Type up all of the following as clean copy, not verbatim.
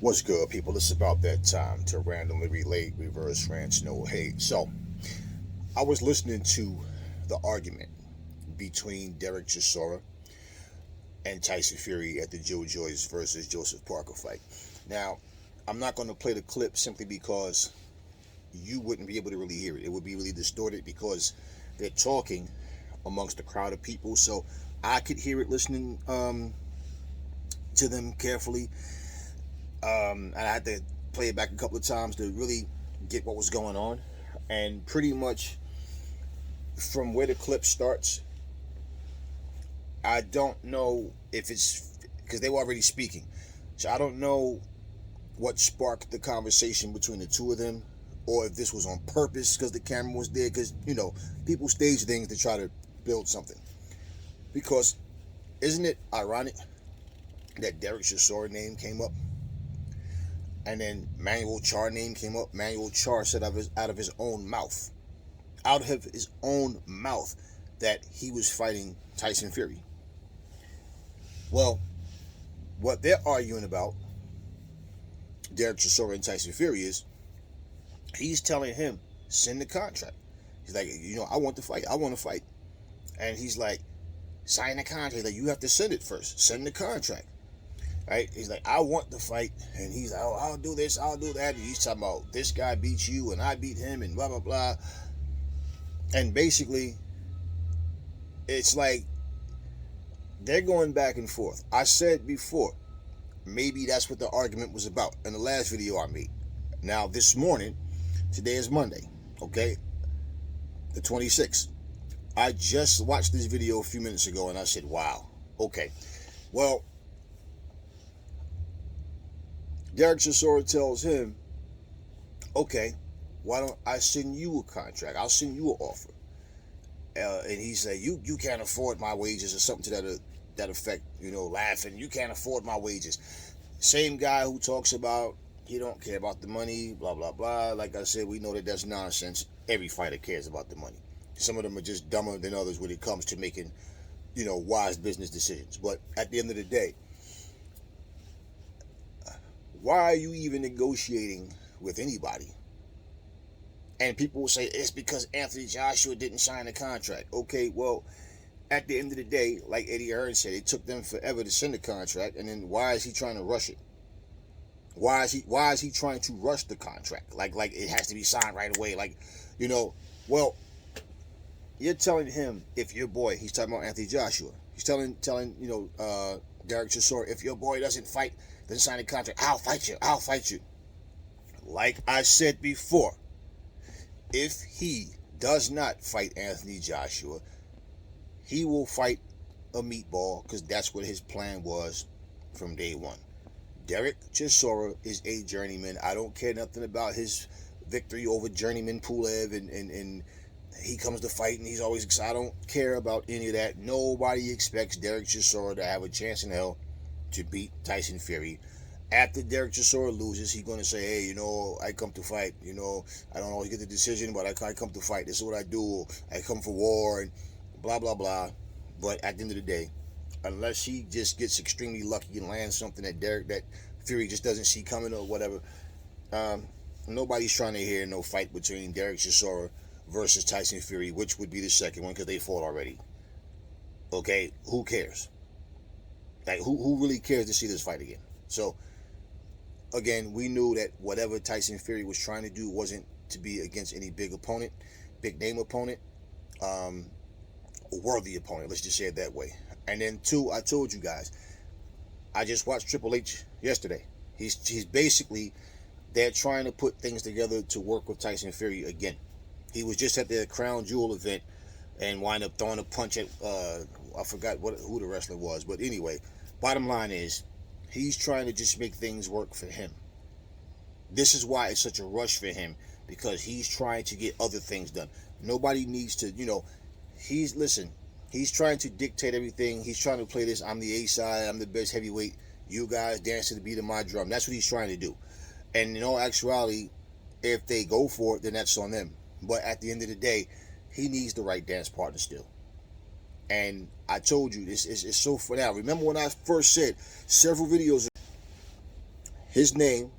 What's good, people? It's about that time to randomly relate, reverse rants, no hate. So, I was listening to the argument between Derek Chisora and Tyson Fury at the Joyce versus Joseph Parker fight. Now, I'm not going to play the clip simply because you wouldn't be able to really hear it. It would be really distorted because they're talking amongst a crowd of people. So, I could hear it listening to them carefully. And I had to play it back a couple of times to really get what was going on. And pretty much from where the clip starts, I don't know if it's because they were already speaking. So I don't know what sparked the conversation between the two of them, or if this was on purpose because the camera was there. Because, people stage things to try to build something. Because isn't it ironic that Derek Chisora name came up? And then Manuel Char name came up. Manuel Char said out of his own mouth, that he was fighting Tyson Fury. Well, what they're arguing about, Derek Chisora and Tyson Fury, is he's telling him, send the contract. He's like, I want to fight. I want to fight. And he's like, sign the contract. Like, you have to send it first. Send the contract. Right? He's like, I want to fight. And he's like, oh, I'll do this, I'll do that. And he's talking about, this guy beats you and I beat him and blah, blah, blah. And basically, it's like they're going back and forth. I said before, maybe that's what the argument was about in the last video I made. Now, this morning, today is Monday, okay? The 26th. I just watched this video a few minutes ago and I said, wow, okay. Well, Derek Chisora tells him, okay, why don't I send you a contract? I'll send you an offer. And he said, you can't afford my wages, or something to that effect, laughing. You can't afford my wages. Same guy who talks about he don't care about the money, blah, blah, blah. Like I said, we know that that's nonsense. Every fighter cares about the money. Some of them are just dumber than others when it comes to making, wise business decisions. But at the end of the day, why are you even negotiating with anybody? And people will say, it's because Anthony Joshua didn't sign the contract. Okay, well, at the end of the day, like Eddie Hearn said, it took them forever to send the contract, and then why is he trying to rush it? Why is he trying to rush the contract? Like it has to be signed right away. Well, you're telling him, if your boy, he's talking about Anthony Joshua, he's telling Derek Chisora, if your boy doesn't sign the contract, I'll fight you. Like I said before, if he does not fight Anthony Joshua, he will fight a meatball, because that's what his plan was from day one. Derek Chisora is a journeyman. I don't care nothing about his victory over journeyman Pulev, and he comes to fight and he's always excited. I don't care about any of that. Nobody expects Derek Chisora to have a chance in hell to beat Tyson Fury. After Derek Chisora loses, he's going to say, hey, I come to fight. I don't always get the decision, but I come to fight. This is what I do. I come for war and blah, blah, blah. But at the end of the day, unless he just gets extremely lucky and lands something that Fury just doesn't see coming or whatever, nobody's trying to hear no fight between Derek Chisora versus Tyson Fury, which would be the second one because they fought already. Okay, who cares? Like, who really cares to see this fight again? So, again, we knew that whatever Tyson Fury was trying to do wasn't to be against any big name opponent, a worthy opponent, let's just say it that way. And then two, I told you guys, I just watched Triple H yesterday. He's basically, they're trying to put things together to work with Tyson Fury again. He was just at the Crown Jewel event and wind up throwing a punch at, I forgot who the wrestler was. But anyway, bottom line is, he's trying to just make things work for him. This is why it's such a rush for him, because he's trying to get other things done. Nobody needs to, he's trying to dictate everything. He's trying to play this, I'm the A-side, I'm the best heavyweight, you guys dance to the beat of my drum. That's what he's trying to do. And in all actuality, if they go for it, then that's on them. But at the end of the day, he needs the right dance partner still. And I told you, this is so for now. Remember when I first said several videos ago, his name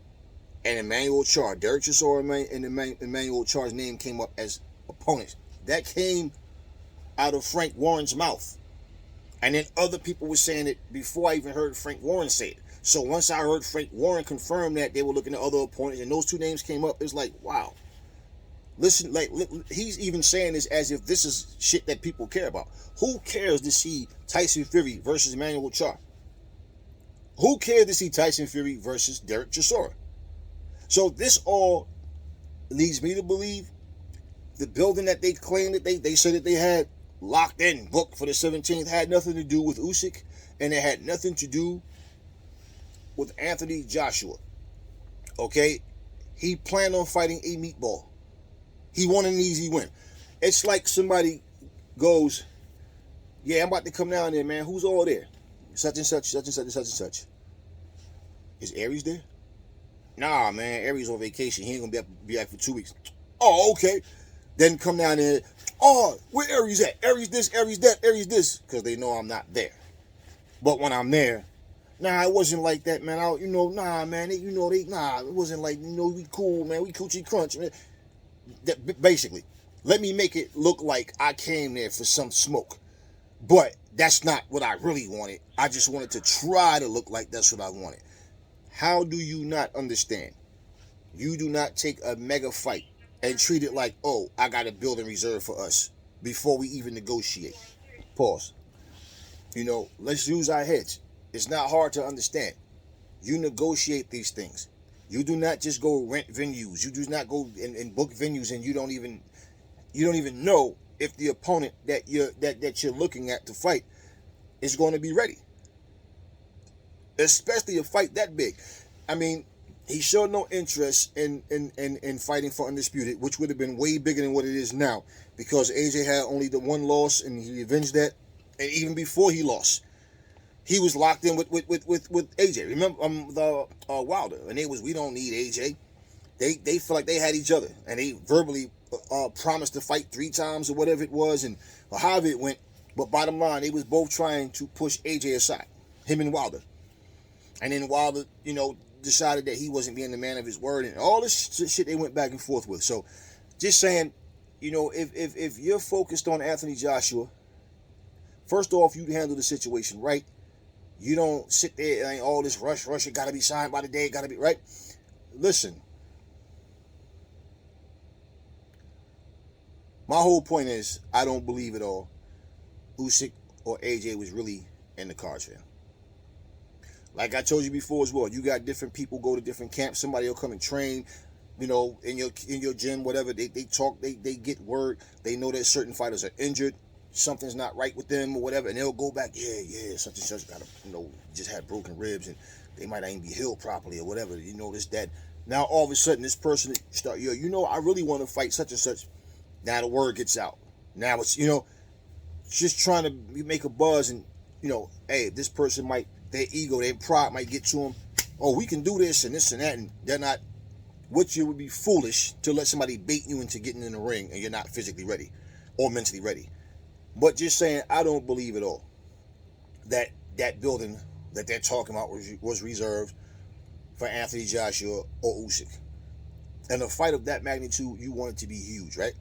and Emmanuel Charr, Derek Chisora and Emmanuel Charr's name came up as opponents. That came out of Frank Warren's mouth. And then other people were saying it before I even heard Frank Warren say it. So once I heard Frank Warren confirm that, they were looking at other opponents, and those two names came up. It's like, wow. Listen, like, he's even saying this as if this is shit that people care about. Who cares to see Tyson Fury versus Emmanuel Charr? Who cares to see Tyson Fury versus Derek Chisora? So this all leads me to believe the building that they claimed that they said that they had locked in, booked for the 17th, had nothing to do with Usyk, and it had nothing to do with Anthony Joshua. Okay? He planned on fighting a meatball. He wanted an easy win. It's like somebody goes, yeah, I'm about to come down there, man. Who's all there? Such and such, such and such, and such and such. Is Aries there? Nah, man, Aries on vacation. He ain't gonna be back for 2 weeks. Oh, okay. Then come down there. Oh, where Aries at? Aries this, Aries that, Aries this. Because they know I'm not there. But when I'm there, nah, it wasn't like that, man. Nah, man. It wasn't like, we cool, man. We coochie crunch, man. Basically, let me make it look like I came there for some smoke. But that's not what I really wanted. I just wanted to try to look like that's what I wanted. How do you not understand? You do not take a mega fight and treat it like, oh, I got a building reserved for us before we even negotiate. Pause. Let's use our heads. It's not hard to understand. You negotiate these things. You do not just go rent venues. You do not go and book venues, and you don't even know if the opponent that you're looking at to fight is going to be ready. Especially a fight that big. I mean, he showed no interest in fighting for Undisputed, which would have been way bigger than what it is now, because AJ had only the one loss, and he avenged that. And even before he lost, he was locked in with AJ. Remember the Wilder, and we don't need AJ. They feel like they had each other, and they verbally promised to fight 3 times or whatever it was, and or however it went. But bottom line, they was both trying to push AJ aside, him and Wilder. And then Wilder, decided that he wasn't being the man of his word, and all this shit they went back and forth with. So, just saying, if you're focused on Anthony Joshua, first off, you handle the situation right. You don't sit there and all this rush. It got to be signed by the day. It got to be right. Listen, my whole point is I don't believe at all Usyk or AJ was really in the cards for him. Like I told you before as well, you got different people go to different camps. Somebody will come and train, in your gym, whatever. They talk, they get word. They know that certain fighters are injured. Something's not right with them or whatever, and they'll go back, such and such got just had broken ribs, and they might not even be healed properly or whatever. This, that. Now all of a sudden this person start, I really want to fight such and such. Now the word gets out. Now it's, just trying to make a buzz, and hey, this person might, their ego, their pride might get to them. Oh, we can do this and this and that, and they're not. Which it would be foolish to let somebody bait you into getting in the ring and you're not physically ready or mentally ready. But just saying, I don't believe at all that building that they're talking about was reserved for Anthony Joshua or Usyk. And a fight of that magnitude, you want it to be huge, right?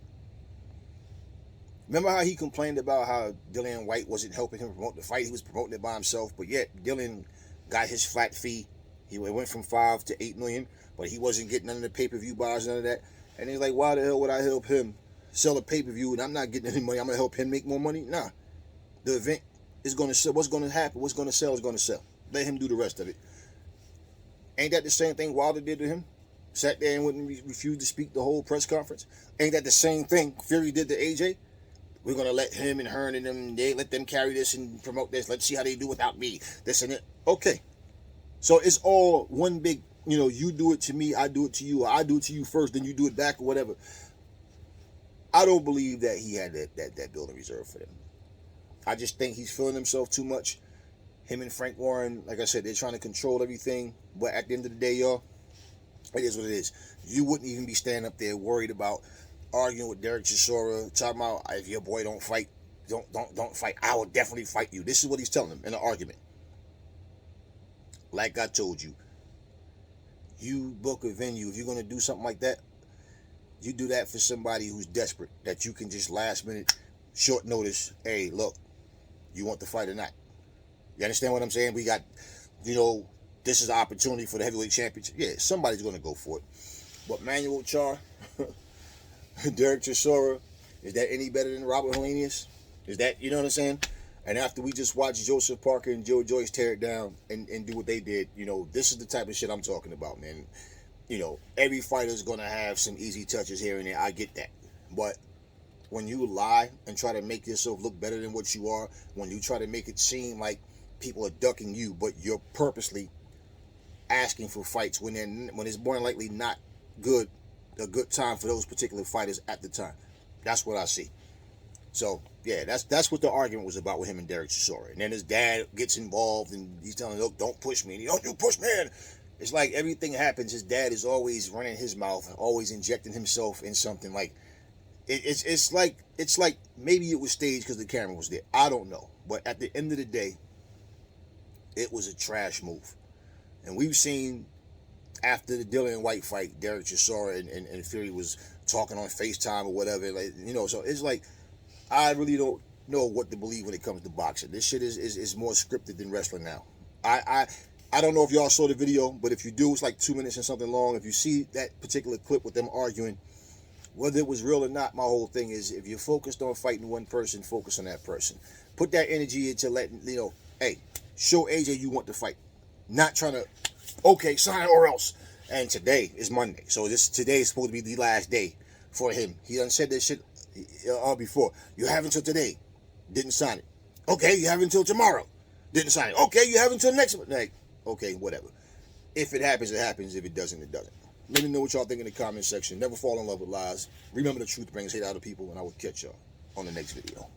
Remember how he complained about how Dillian White wasn't helping him promote the fight? He was promoting it by himself, but yet Dillian got his flat fee. He went from 5 to 8 million, but he wasn't getting none of the pay-per-view buys, none of that. And he's like, why the hell would I help him sell a pay-per-view and I'm not getting any money? I'm going to help him make more money? Nah. The event is going to sell. What's going to happen? What's going to sell is going to sell. Let him do the rest of it. Ain't that the same thing Wilder did to him? Sat there and wouldn't refuse to speak the whole press conference? Ain't that the same thing Fury did to AJ? We're going to let him and Hearn and them, let them carry this and promote this. Let's see how they do without me. This and it. Okay. So it's all one big, you do it to me, I do it to you, or I do it to you first, then you do it back or whatever. I don't believe that he had that building reserved for them. I just think he's feeling himself too much. Him and Frank Warren, like I said, they're trying to control everything. But at the end of the day, y'all, it is what it is. You wouldn't even be standing up there worried about arguing with Derek Chisora, talking about if your boy don't fight, don't fight. I will definitely fight you. This is what he's telling him in an argument. Like I told you, you book a venue, if you're going to do something like that, you do that for somebody who's desperate, that you can just last minute, short notice, hey, look, you want the fight or not? You understand what I'm saying? We got, this is an opportunity for the heavyweight championship. Yeah, somebody's going to go for it. But Manuel Char, Derek Chisora, is that any better than Robert Helenius? Is that, you know what I'm saying? And after we just watched Joseph Parker and Joyce tear it down and do what they did, this is the type of shit I'm talking about, man. Every fighter's going to have some easy touches here and there. I get that. But when you lie and try to make yourself look better than what you are, when you try to make it seem like people are ducking you, but you're purposely asking for fights when it's more than likely not a good time for those particular fighters at the time. That's what I see. So yeah, that's what the argument was about with him and Derek Chisora. And then his dad gets involved and he's telling him, look, don't push me. And don't you push me. It's like everything happens, his dad is always running his mouth, always injecting himself in something. Like it's like maybe it was staged because the camera was there. I don't know. But at the end of the day, it was a trash move. And we've seen after the Dillian White fight, Derek Chisora and Fury was talking on FaceTime or whatever. So it's like, I really don't know what to believe when it comes to boxing. This shit is more scripted than wrestling now. I don't know if y'all saw the video, but if you do, it's like 2 minutes and something long. If you see that particular clip with them arguing, whether it was real or not, my whole thing is, if you're focused on fighting one person, focus on that person. Put that energy into letting, hey, show AJ you want to fight. Not trying to, okay, sign or else. And today is Monday. So today is supposed to be the last day for him. He done said this shit before. You have until today. Didn't sign it. Okay, you have until tomorrow. Didn't sign it. Okay, you have until next night. Okay, whatever. If it happens, it happens. If it doesn't, it doesn't. Let me know what y'all think in the comment section. Never fall in love with lies. Remember, the truth brings hate out of people, and I will catch y'all on the next video.